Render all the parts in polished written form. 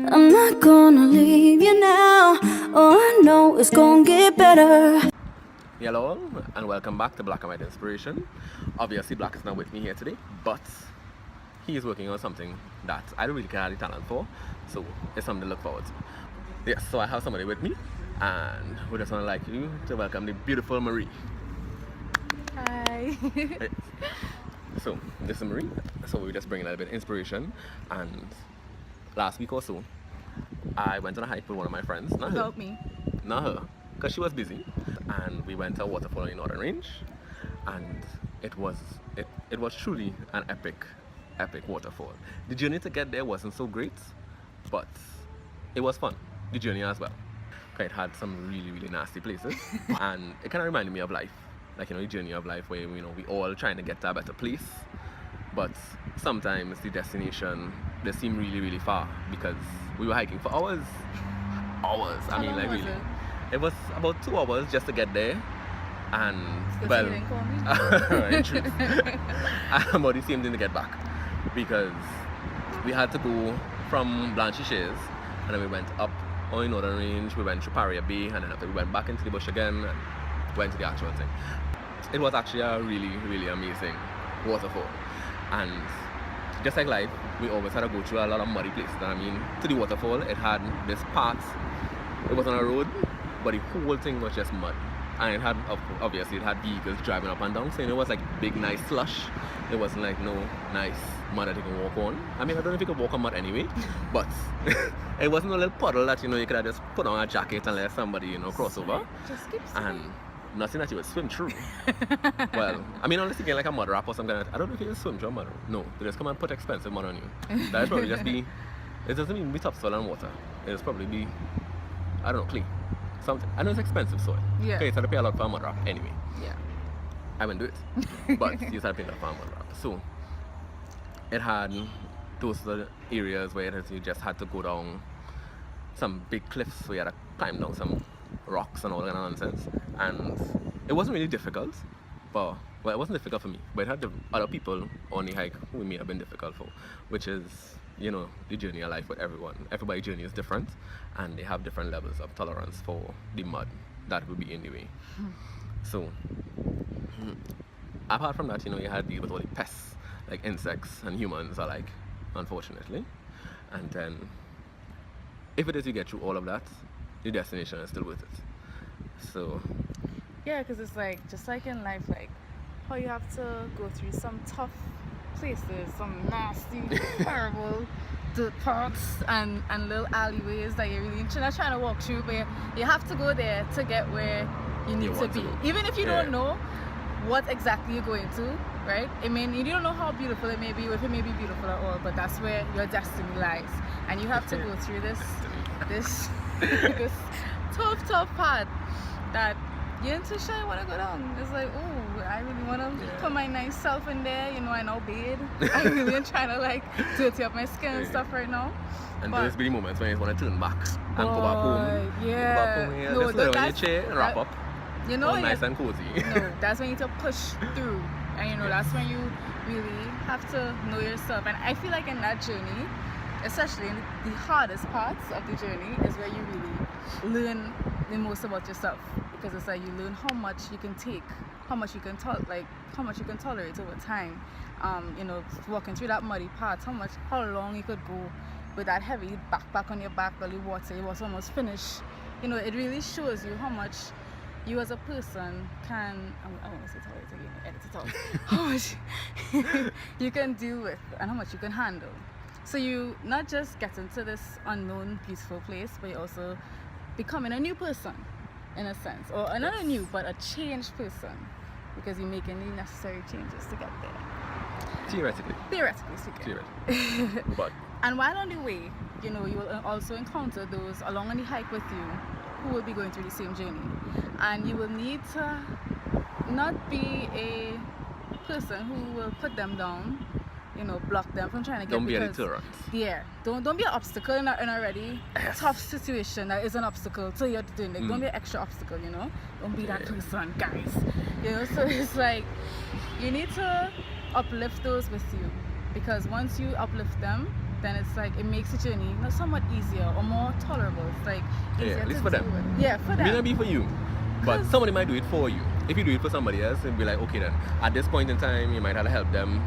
I'm not gonna leave you now. Oh, I know it's gonna get better. Hello and welcome back to Black and White Inspiration. Obviously Black is not with me here today, but he is working on something that I don't really have the talent for, so it's something to look forward to. Yes, so I have somebody with me and we just want to like you to welcome the beautiful Marie. Hi. Right. So this is Marie. So we just bring a little bit of inspiration, and last week or so I went on a hike with one of my friends. Not Help me. Not her, because she was busy, and we went to a waterfall in Northern Range, and it was truly an epic waterfall. The journey to get there wasn't so great, but it was fun, the journey as well. It had some really nasty places and it kind of reminded me of life, like, you know, the journey of life where, you know, we all trying to get to a better place, but sometimes the destination, they seem really far because we were hiking for hours. I mean, like, really it was about 2 hours just to get there, and well, in truth, about the same thing to get back, because we had to go from Blanchisseuse and then we went up on the Northern Range, we went through Paria Bay, and then after we went back into the bush again and went to the actual thing. It was actually a really amazing waterfall, and just like life, we always had to go through a lot of muddy places. I mean, to the waterfall, it had this part, it was on a road, but the whole thing was just mud, and it had, obviously it had vehicles driving up and down, so it was like big nice slush. It wasn't like no nice mud that you can walk on. I mean, I don't know if you could walk on mud anyway, but it wasn't a little puddle that, you know, you could have just put on a jacket and let somebody, you know, cross over. Just keep and nothing that you would swim through. Well, I mean, unless you get like a mud wrap or something. I don't know if you can swim through a mud wrap. No, they just come and put expensive mud on you. That would probably just be, it doesn't even be topsoil and water. It'll probably be, I don't know, clay. Something. I know it's expensive soil. Yeah. Okay, so I had to pay a lot for a mud wrap anyway. Yeah. I wouldn't do it. But you had to pay a lot for a mud wrap. So it had those areas where you just had to go down some big cliffs, so you had to climb down some rocks and all that nonsense. And it wasn't really difficult, but well, it wasn't difficult for me, but it had the other people on the hike who may have been difficult for, which is, you know, the journey of life with everyone. Everybody's journey is different, and they have different levels of tolerance for the mud that would be in the way. So apart from that, you know, you had to deal with all the pests, like insects and humans alike, unfortunately. And then if it is you get through all of that, your destination is still worth it. So yeah, because it's like, just like in life, like how you have to go through some tough places, some nasty, horrible dirt paths and little alleyways that you're really trying to walk through, but you have to go there to get where you need to be. Even if you don't know what exactly you're going to, right? I mean, you don't know how beautiful it may be, or if it may be beautiful at all, but that's where your destiny lies. And you have to go through this this tough path that your intuition want to go down. It's like, oh, I really want to put my nice self in there, you know, I now bathe. I really am trying to like dirty up my skin and stuff right now. And there's be moments when you want to turn back and go back home. Yeah. Go back home here, No, just lay on your chair and wrap up. You know, all nice and cozy. No, that's when you need to push through. And you know, that's when you really have to know yourself. And I feel like in that journey, especially in the hardest parts of the journey, is where you really learn the most about yourself, because it's like you learn how much you can take, how much you can tolerate over time. You know, walking through that muddy path, how long you could go with that heavy backpack on your back, belly water, you was almost finished. You know, it really shows you how much you as a person can, I want to say tolerate again, edit it out, how much you can deal with and how much you can handle. So you not just get into this unknown, beautiful place, but you also becoming a new person, in a sense. Or not a new, but a changed person, because you're making the necessary changes to get there. Theoretically speaking. But and while on the way, you know, you will also encounter those along on the hike with you who will be going through the same journey. And you will need to not be a person who will put them down, you know, block them from trying to get. Don't be a deterrent. Yeah, don't be an obstacle in a already tough situation that is an obstacle to your doing. Like, don't be an extra obstacle, you know. Don't be that person, guys. You know, so it's like you need to uplift those with you, because once you uplift them, then it's like it makes the journey, you know, somewhat easier or more tolerable. It's like easier at least to for them. deal with. Yeah, for them. May not be for you, but 'Cause- somebody might do it for you. If you do it for somebody else, it'll be like, okay then, at this point in time, you might have to help them.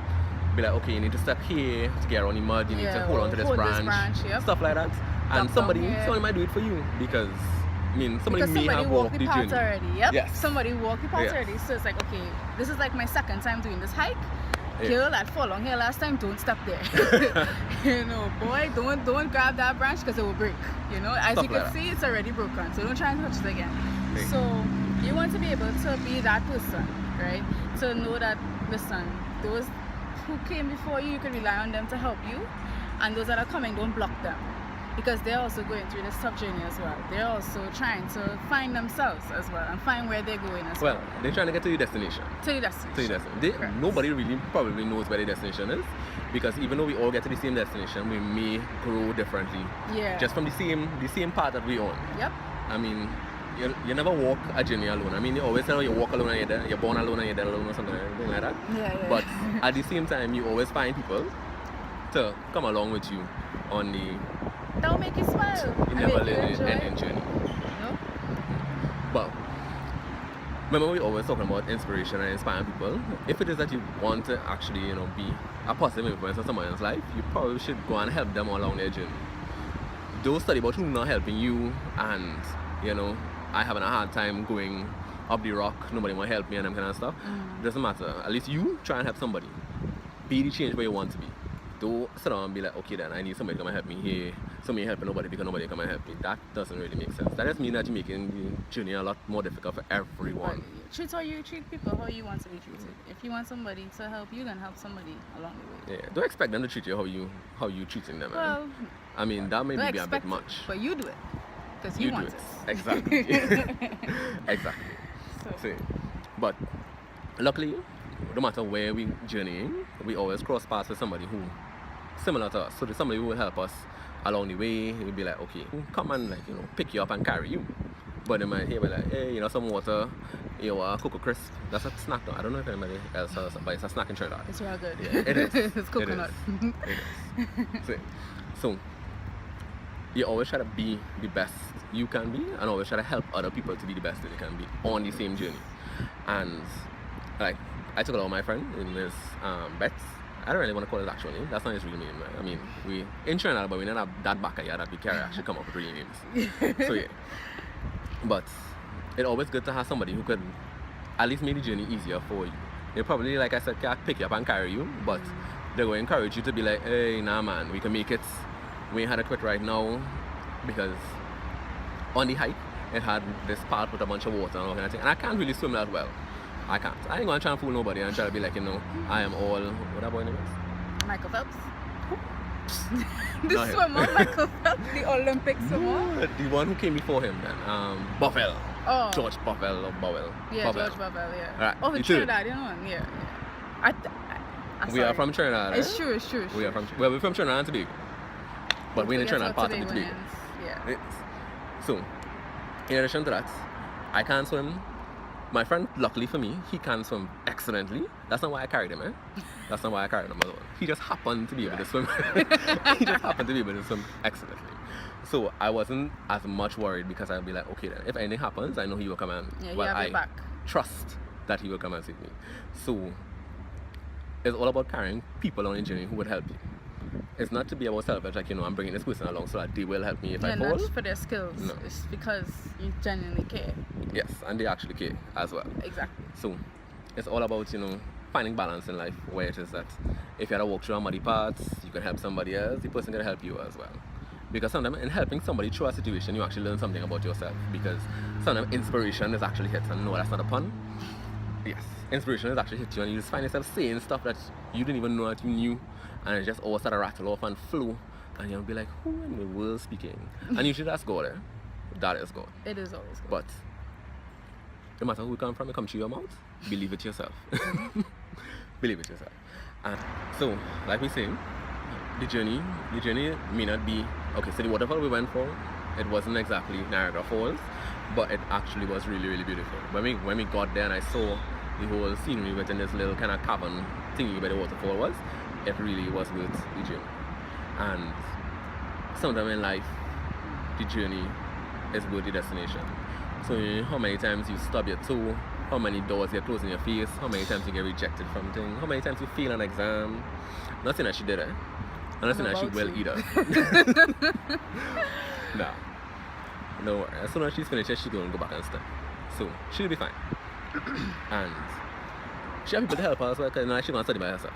Be like, okay, you need to step here to get around the mud, you need to Yeah, hold on to this hold this branch, branch, yep. stuff like that. And Drop somebody down here. might do it for you because, I mean, somebody Because may somebody have walked walked the the path journey. already. Yep. Yes. Somebody walked the path Yes. already. So it's like, okay, this is like my second time doing this hike. Yeah. Girl, that fall along here last time, don't step there. You know, boy, don't grab that branch because it will break. You know, as Stuff you like can that. see, it's already broken. So don't try and touch it again. Yeah. So you want to be able to be that person, right? To know that, listen, those who came before you, you can rely on them to help you. And those that are coming, don't block them. Because they're also going through this tough journey as well. They're also trying to find themselves as well and find where they're going as well. Well, they're trying to get to your destination. To the destination. Correct. Nobody really probably knows where the destination is because even though we all get to the same destination, we may grow differently. Yeah. Just from the same path that we on. Yep. I mean, you never walk a journey alone. I mean, you always say you walk alone and you're born alone and you're dead alone or something like that. Yeah. But at the same time, you always find people to come along with you on the That'll make you smile. and never make you enjoy. ending journey. No? But remember, we always talking about inspiration and inspiring people. If it is that you want to actually, be a positive influence on someone else's life, you probably should go and help them along their journey. Don't study about who not helping you and, I having a hard time going up the rock, nobody want to help me and that kind of stuff. Doesn't matter. At least you try and help somebody. Be the change where you want to be. Don't sit down and be like, okay then, I need somebody to come and help me here. Somebody helping nobody because nobody come and help me. That doesn't really make sense. That just means that you're making the journey a lot more difficult for everyone. Treat people how you want to be treated. If you want somebody to help you, then help somebody along the way. Yeah, don't expect them to treat you how you treating them. Man. Well, I mean, that may don't be a bit expect it, much. but you do it. Because you want do it. it. Exactly. Exactly. See, but luckily, no matter where we journeying, we always cross paths with somebody who similar to us. So there's somebody who will help us along the way. He'll be like, okay, come and pick you up and carry you. But they might hear be like, hey, some water, Cocoa Crisp. That's a snack though. I don't know if anybody else has, but it's a snack in Trinidad. It's real good. Yeah, it is. It's coconut. It is. See, so you always try to be the best you can be and always try to help other people to be the best that they can be on the same journey. And like I took a lot of my friend in this Bets. I don't really want to call it actual name. That's not his real name. I mean, we in Trinidad, but we don't have that back here that we can actually come up with real names. So yeah. But it's always good to have somebody who could at least make the journey easier for you. They probably, like I said, can't pick you up and carry you, but they're going to encourage you to be like, hey, nah man, we can make it. We ain't had to quit right now because on the hike, it had this part with a bunch of water and all kind of thing. And I can't really swim that well. I can't. I ain't gonna try and fool nobody and try to be like, I am all, what that boy name is? Michael Phelps. Not The him. swimmer, Michael Phelps, the Olympic swimmer. The one who came before him then, Buffel. Oh. George Buffel or Bowell. Yeah, Buffel. George Babel, yeah. Alright, Oh, the you too. Trinidad, yeah. We are from Trinidad. It's eh? true, it's true. We are from, well, we're from Trinidad and Tobago. But we're in the Trinidad part of the Tobago. Yeah. So, in addition to that, I can't swim. My friend, luckily for me, he can swim excellently. That's not why I carried him, eh? That's not why I carried him alone. He just happened to be able to swim. He just happened to be able to swim excellently. So I wasn't as much worried because I'd be like, okay then, if anything happens, I know he will come and Yeah, you have I your back. trust that he will come and save me. So it's all about carrying people on a journey who would help you. It's not to be about selfish, like, I'm bringing this person along so that they will help me if I fall. Not for their skills. No. It's because you genuinely care. Yes, and they actually care as well. Exactly. So it's all about, finding balance in life where it is that if you had to walk through a muddy path, you can help somebody else, the person can help you as well. Because sometimes in helping somebody through a situation, you actually learn something about yourself. Because sometimes inspiration is actually hit, and no, that's not a pun. Yes, inspiration is actually hit you, and you just find yourself saying stuff that you didn't even know that you knew, and it just all start to rattle off and flow, and you'll be like, who in the world speaking? And usually that's God, eh? That is God. It is always good. But no matter who come from, it come through your mouth, believe it yourself. Believe it yourself. And so, like we say, the journey may not be, okay, so the waterfall we went for, it wasn't exactly Niagara Falls, but it actually was really, really beautiful. When we got there and I saw the whole scenery within this little kind of cavern thingy where the waterfall was, it really was worth the journey. And sometimes in life, the journey is worth the destination. So you know how many times you stub your toe, how many doors get closed in your face, how many times you get rejected from things, how many times you fail an exam. Nothing that she did, Nothing that she will either. Nah. No worry. As soon as she's finished, she's going to go back and study. So she'll be fine. And she has people to help her as well, because now she's going to study by herself.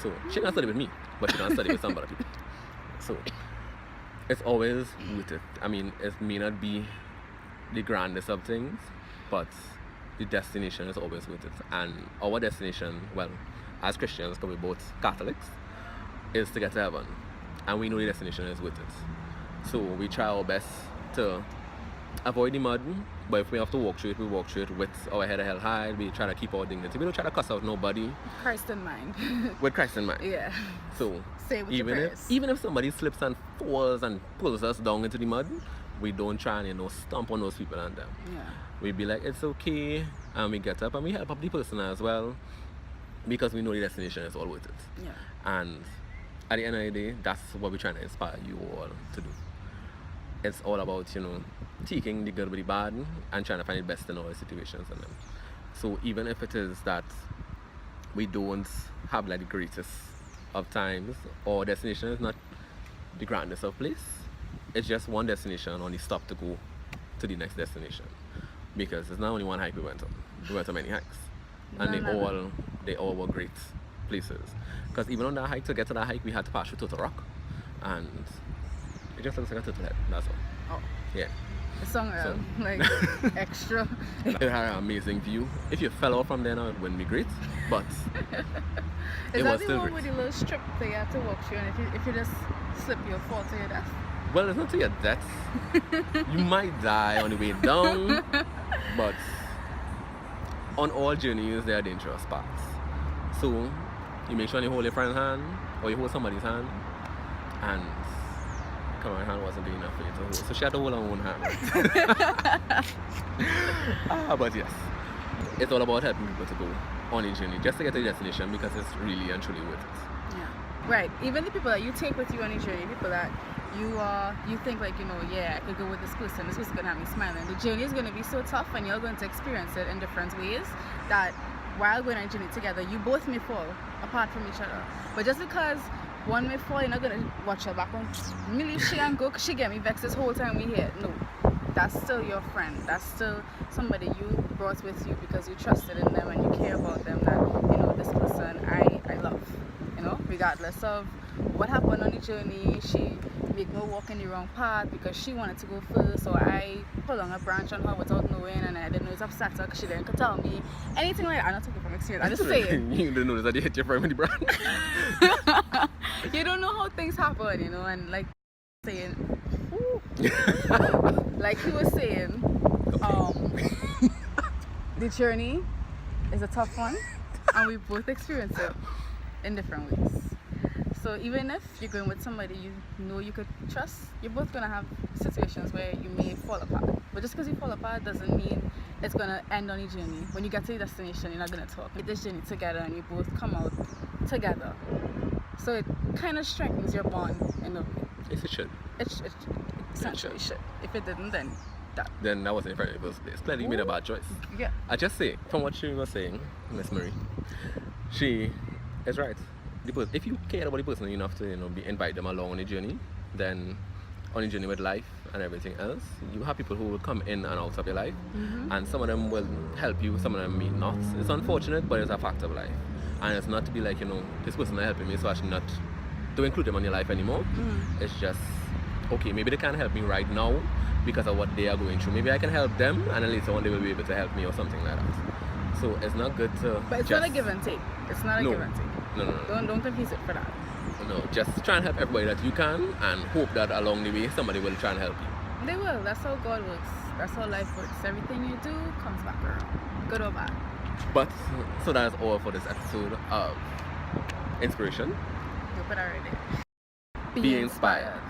So she can study with me, but she can study with some other people. So it's always worth it. I mean, it may not be the grandest of things, but the destination is always worth it. And our destination, well, as Christians, because we're both Catholics, is to get to heaven. And we know the destination is worth it. So we try our best to avoid the mud, but if we have to walk through it, we walk through it with our head held high. We try to keep our dignity. We don't try to cuss out nobody. Christ in mind. With Christ in mind. Yeah. So Say with your prayers. even if somebody slips and falls and pulls us down into the mud, we don't try and stomp on those people and them. Yeah. We be like, it's okay, and we get up and we help up the person as well, because we know the destination is all worth it. Yeah. And at the end of the day, that's what we're trying to inspire you all to do. It's all about, taking the good with the bad and trying to find the best in all the situations in them. So even if it is that we don't have like the greatest of times, or destination is not the grandest of place, it's just one destination on the stop to go to the next destination. Because it's not only one hike we went on. We went on many hikes. And they all were great places. Because even on that hike, to get to that hike, we had to pass through Turtle Rock. And it just looks like a turtle head, that's all. Oh. Yeah. It's somewhere like extra. It had an amazing view. If you fell off from there now, it wouldn't be great. But Is it that was the still one great. with the little strip that you have to walk through, and if you just slip, you'll fall to your death? Well, it's not to your death. You might die on the way down, but on all journeys there are dangerous parts. So you make sure you hold your friend's hand or you hold somebody's hand, and my hand wasn't big enough for you to hold, so she had to hold her own hand. But yes, it's all about helping people to go on a journey just to get to the destination, because it's really and truly worth it. Yeah. Right. Even the people that you take with you on a journey, people that you think like, yeah, I could go with this person gonna have me smiling. The journey is gonna be so tough, and you're going to experience it in different ways, that while going on a journey together, you both may fall apart from each other. But just because one may fall, you're not gonna watch her back on. Me leave she and go, 'cause she get me vexed this whole time we here. No, that's still your friend. That's still somebody you brought with you because you trusted in them and you care about them. That this person I love. Regardless of what happened on the journey, she made me walk in the wrong path because she wanted to go first, so I pulled on a branch on her without knowing, and I didn't know it upset her because she didn't tell me anything like that. I'm not talking from experience. I'm just saying. You didn't notice that you hit your friend with the branch. You don't know how things happen, and like saying, like he was saying, the journey is a tough one, and we both experience it in different ways. So even if you're going with somebody you could trust, you're both gonna have situations where you may fall apart. But just because you fall apart doesn't mean it's gonna end on your journey. When you get to your destination, you're not gonna talk. Make this journey together, and you both come out together. So it kind of strengthens your bond in a way. Yes, it should. It essentially should. If it didn't, then that. Then that wasn't in front of the first place. Clearly, you made a bad choice. Yeah. I just say, from what she was saying, Miss Marie, she is right. If you care about the person enough to invite them along on the journey, then on the journey with life and everything else, you have people who will come in and out of your life, and some of them will help you, some of them may not. It's unfortunate, but it's a fact of life. And it's not to be like, this person is helping me, so I should not to include them in your life anymore. It's just, okay, maybe they can't help me right now because of what they are going through. Maybe I can help them, and then later on they will be able to help me or something like that. So it's not good to. But it's not a give and take. It's not a give and take. No. Don't confuse it for that. No, just try and help everybody that you can, and hope that along the way somebody will try and help you. They will. That's how God works. That's how life works. Everything you do comes back around, good or bad. But so that's all for this episode of Inspiration. You put it right there. Be inspired.